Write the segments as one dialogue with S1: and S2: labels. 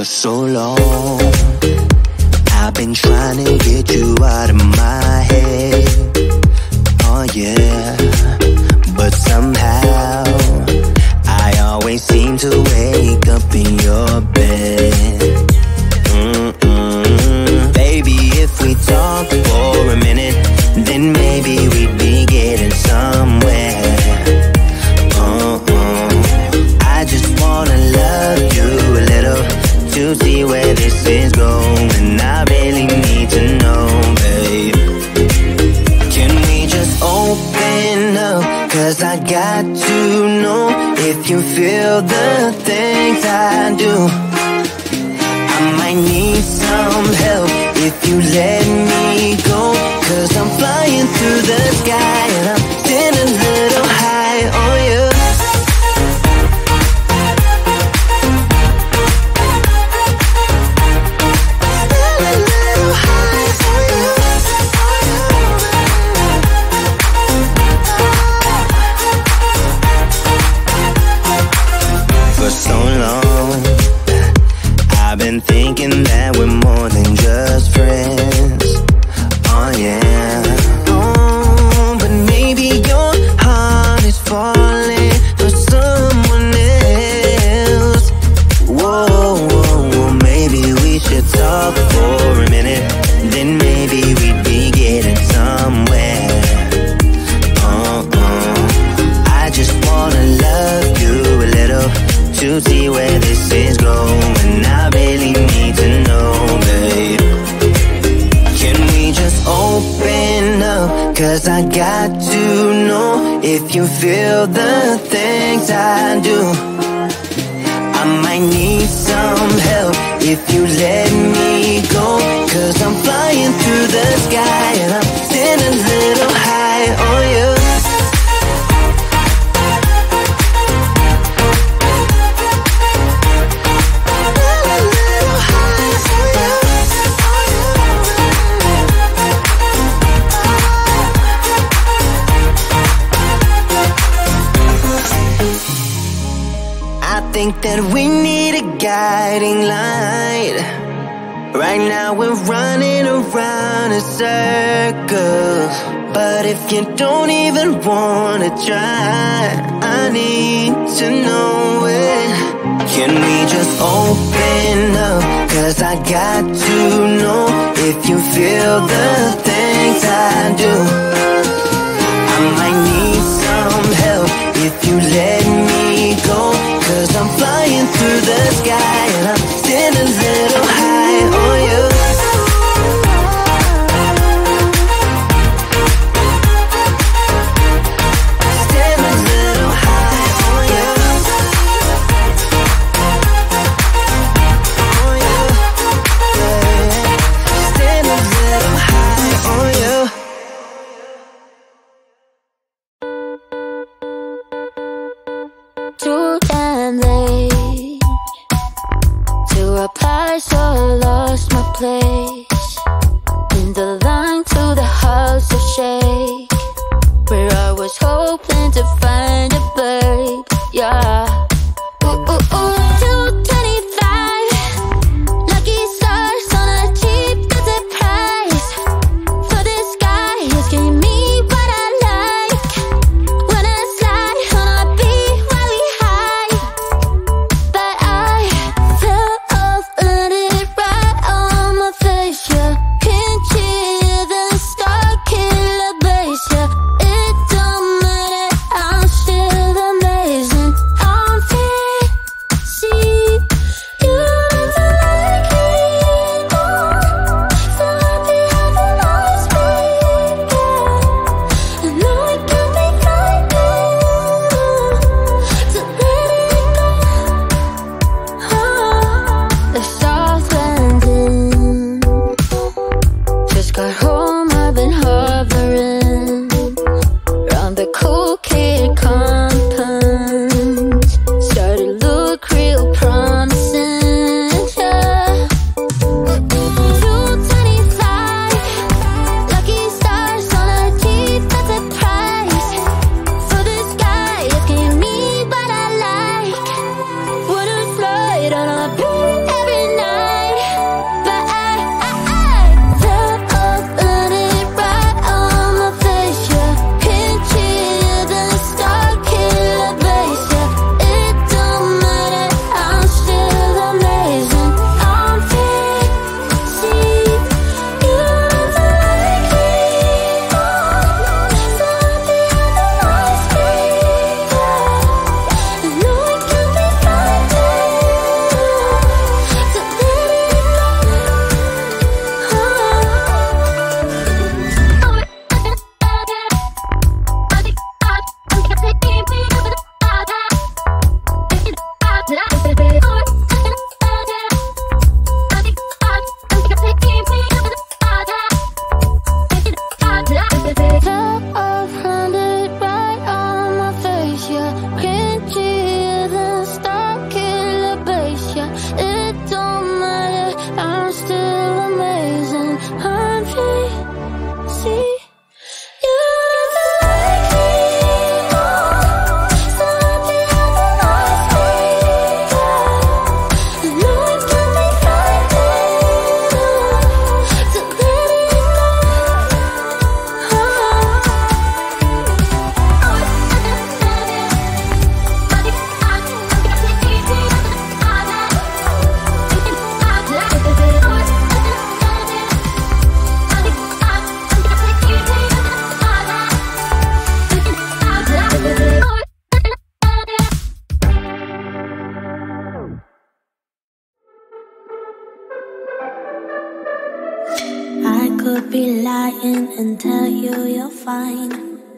S1: so long. I've been trying to get you out of my head. Oh yeah, but somehow I always seem to wake up in your bed. Baby, if we talk for a minute, then maybe we'd be getting somewhere. I just wanna love you a little to see where this is going. I really need to know, babe. Can we just open up? 'Cause I got to know if you feel the things I do. I might need some help if you let me go. 'Cause I'm flying through the sky and I'm sitting a little high on you. For so long, I've been thinking that we're more than just friends. Oh yeah. Oh, but maybe your heart is falling for someone else. Whoa, whoa, whoa, maybe we should talk for a minute. Then maybe we'd be getting somewhere. I just wanna love you a little to see where this is going. I really need to know, babe. Can we just open up? 'Cause I got to know if you feel the things I do. I might need some help if you let me go. 'Cause I'm flying through the sky and I'm sitting a little high on you. I think that we need a guiding light. Right now we're running around in circles. But if you don't even wanna try, I need to know it. Can we just open up? 'Cause I got to know if you feel the things I do. I might need some help if you let me go. 'Cause I'm flying through the sky and I'm sitting a little high on you. Sitting a little high on you. On you. Yeah. Sitting a little high on you.
S2: Too damn late to apply, so I lost my place in the line to the house of shake, where I was hoping to find a babe. Yeah. Ooh, ooh, ooh. 225 lucky stars on a cheap visit price. For this guy, he's giving me what I like. When I slide on a beat while we high, but I fell off, landed right on my face. Yeah, can't hear the star killer bass. Yeah, it don't matter, I'm and tell you you're fine.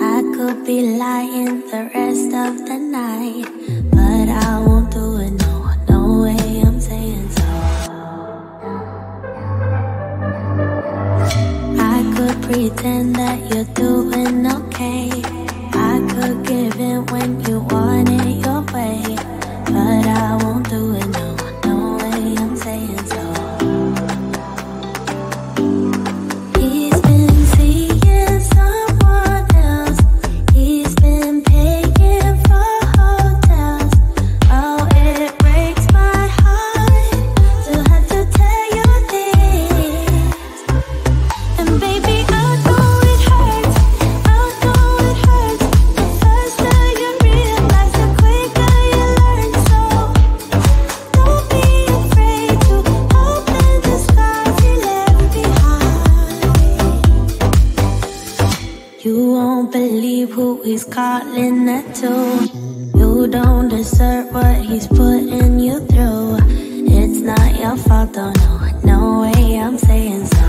S2: I could be lying the rest of the night, but I won't do it, no, no way I'm saying so. I could pretend that you're doing okay. I could give in when you want it your way, but I won't do it, no, no way I'm saying so. He's been seeing someone else. He's been paying for hotels. Oh, it breaks my heart to have to tell you this. And baby, I know it hurts. I know it hurts. The faster you realize, the quicker you learn. So don't be afraid to open the scars you left behind. You won't believe who he's calling that to. You don't deserve what he's putting you through. It's not your fault, though, no, no way I'm saying so.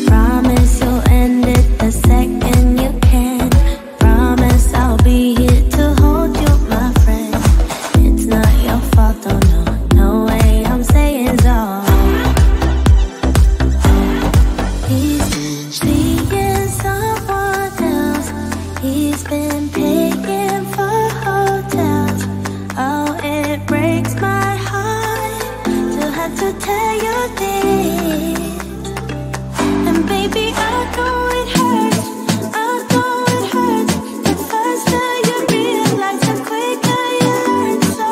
S2: Promise you'll end it the second you can. Promise I'll be here to hold you, my friend. It's not your fault, though, no, no way I'm saying so. He's been seeing someone else. He's been paying for hotels. Oh, it breaks my heart to have to tell you this. And baby, I know it hurts. I know it hurts. The faster you realize, the quicker you learn. So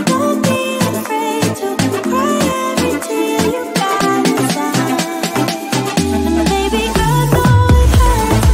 S2: don't be afraid to cry every tear you got inside. And baby, I know it hurts.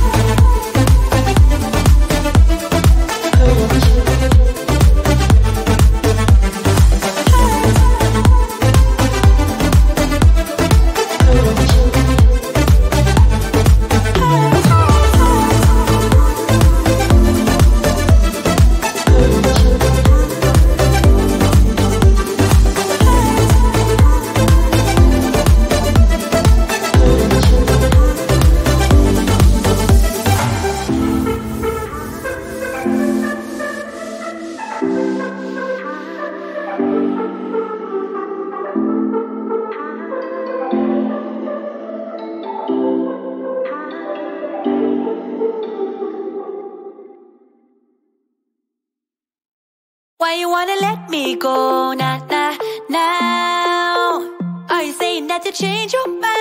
S3: Why you wanna let me go, nah, nah, now? Are you saying that to change your mind?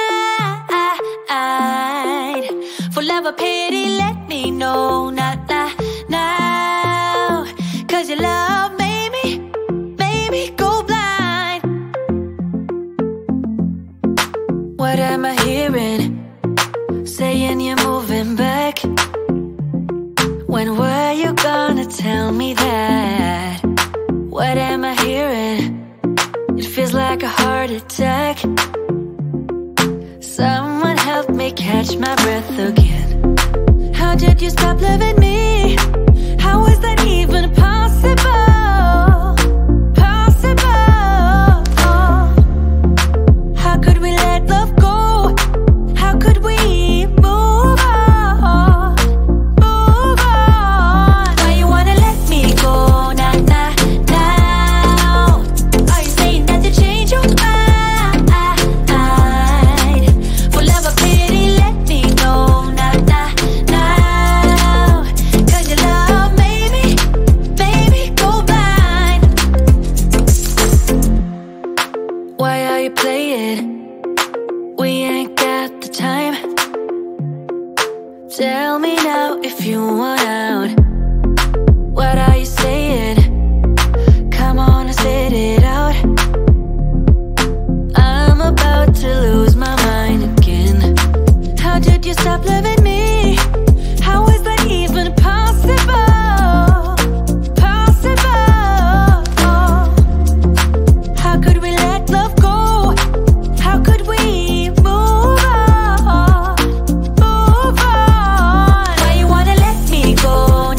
S3: For love or pity, let me know, nah, nah, now. Cause your love made me go blind. What am I hearing? Saying you're moving back. When were you gonna tell me that? What am I hearing? It feels like a heart attack. Someone help me catch my breath again. How did you stop loving me? How is that even possible? Possible. How could we let love go? How could we move on? Move on. Why you wanna let me go? Nah, nah, now. Are you saying that to change your mind? For love or pity, let me know. Nah, nah, now. Cause your love made me go blind. Why are you playing? We ain't got the time. Tell me now if you want out. What are you saying? Come on and spit it out. I'm about to lose my mind again. How did you stop loving me? How is that even possible? Possible. How could we let love go? How could we move on? Move on. Why you wanna let me go?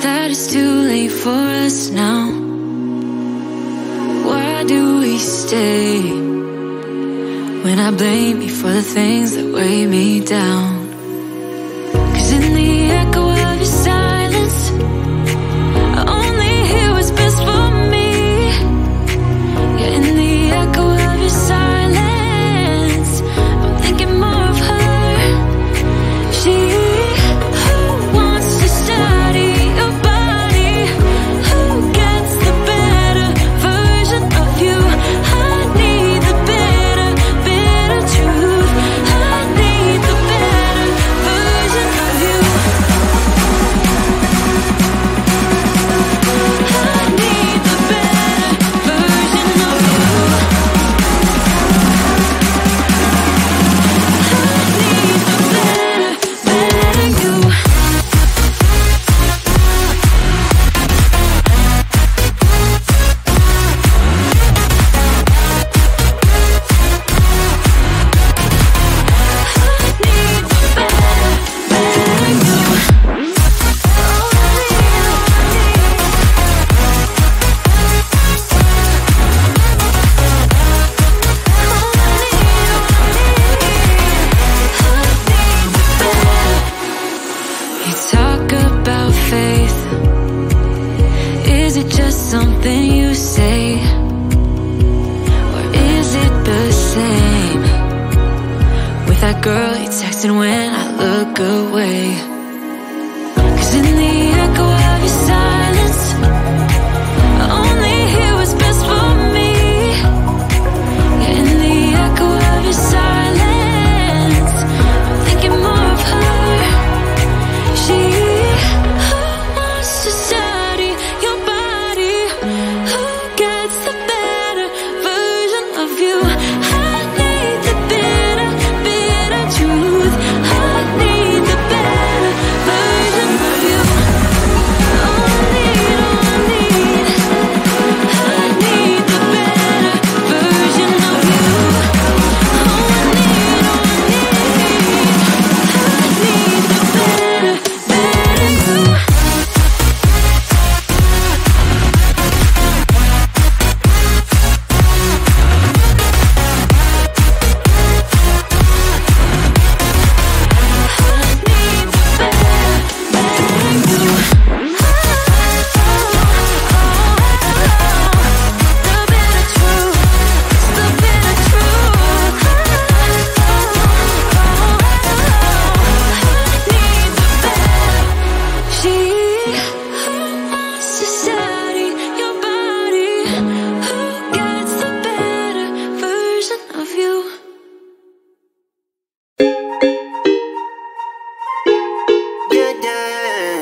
S3: that it's too late for us now? Why do we stay when I blame you for the things that weigh me down? 'Cause in the echo of your silence, I only hear what's best for me. Yeah, in the echo of your silence, I'm thinking more of her. She who wants to study your body, who gets the better version of you. I need the better, bitter truth. I need the better version of you. I need the better version of you. I need the better you. You talk about faith. Is it just something you say? Or is it the same with that girl you texting when I look away? 'Cause in the echo of your silence, I only hear what's best for me. Yeah, in the echo of your silence, I'm thinking more of her. She who wants to study your body, who gets the better version of you. I need the bitter, bitter truth. I need the better version of you. Oh, I need, oh, I need. I need the better version of you. Oh, I need, oh, I need. I need the better, better you.
S1: Yeah, yeah.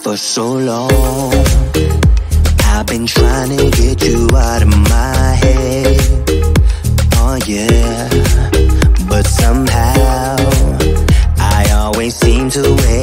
S1: For so long, I've been trying to get you out of my head. Oh yeah, but somehow I always seem to wait.